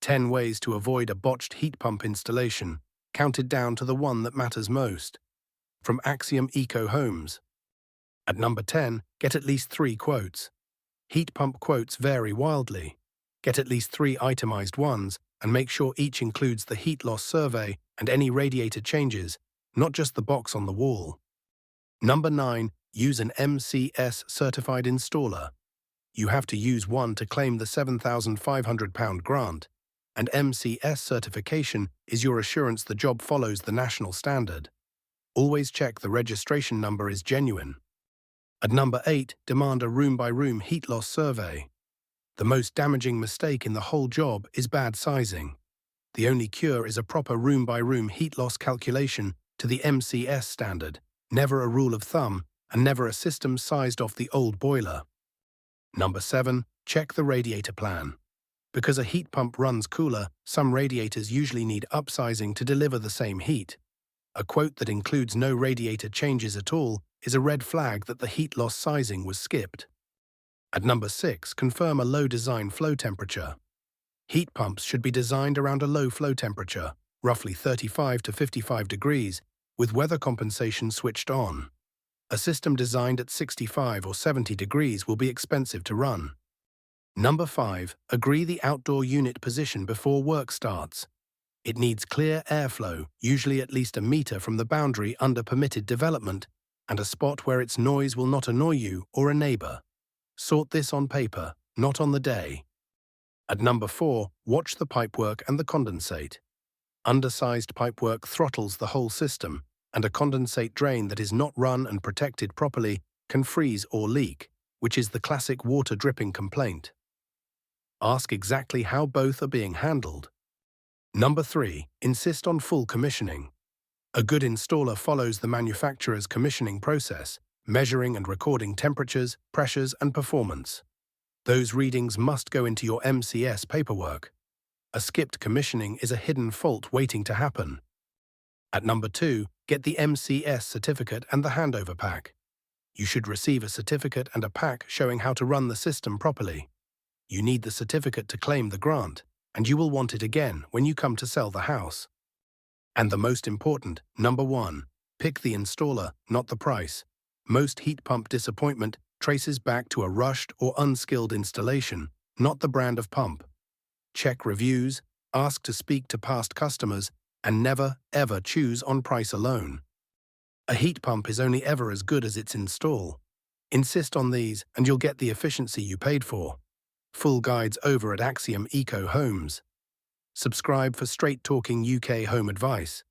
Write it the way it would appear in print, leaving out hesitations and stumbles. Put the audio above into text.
10 ways to avoid a botched heat pump installation, counted down to the one that matters most. From Axiom Eco Homes. At number 10, get at least 3 quotes. Heat pump quotes vary wildly. Get at least 3 itemized ones, and make sure each includes the heat loss survey and any radiator changes, not just the box on the wall. Number 9, use an MCS-certified installer. You have to use one to claim the £7,500 grant, and MCS certification is your assurance the job follows the national standard. Always check the registration number is genuine. At number 8, demand a room-by-room heat loss survey. The most damaging mistake in the whole job is bad sizing. The only cure is a proper room-by-room heat loss calculation to the MCS standard, never a rule of thumb, and never a system sized off the old boiler. Number 7, check the radiator plan. Because a heat pump runs cooler, some radiators usually need upsizing to deliver the same heat. A quote that includes no radiator changes at all is a red flag that the heat loss sizing was skipped. At number 6, confirm a low design flow temperature. Heat pumps should be designed around a low flow temperature, roughly 35 to 55 degrees, with weather compensation switched on. A system designed at 65 or 70 degrees will be expensive to run. Number 5, agree the outdoor unit position before work starts. It needs clear airflow, usually at least a meter from the boundary under permitted development, and a spot where its noise will not annoy you or a neighbor. Sort this on paper, not on the day. At number 4, watch the pipework and the condensate. Undersized pipework throttles the whole system, and a condensate drain that is not run and protected properly can freeze or leak, which is the classic water dripping complaint. Ask exactly how both are being handled. Number 3, insist on full commissioning. A good installer follows the manufacturer's commissioning process, measuring and recording temperatures, pressures, and performance. Those readings must go into your MCS paperwork. A skipped commissioning is a hidden fault waiting to happen. At number 2, get the MCS certificate and the handover pack. You should receive a certificate and a pack showing how to run the system properly. You need the certificate to claim the grant, and you will want it again when you come to sell the house. And the most important, number 1, pick the installer, not the price. Most heat pump disappointment traces back to a rushed or unskilled installation, not the brand of pump. Check reviews, ask to speak to past customers, and never, ever choose on price alone. A heat pump is only ever as good as its install. Insist on these and you'll get the efficiency you paid for. Full guides over at Axiom Eco Homes. Subscribe for straight-talking UK home advice.